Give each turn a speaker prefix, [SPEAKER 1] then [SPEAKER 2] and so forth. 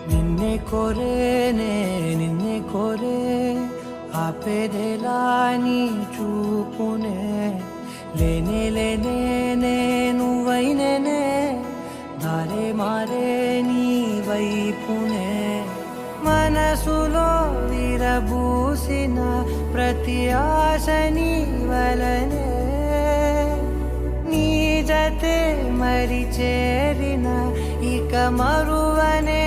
[SPEAKER 1] నిన్నే కోరేనే నిన్నే కోరే ఆపేదెలా నీ చూపునే లేనే లేనే నువ్వైనేనే దారే మారే నీ వైపునే మనసులో విరబూసిన ప్రతి ఆశ నీ వలనే నీ జతే మరి చేరిన ఇక మరువనే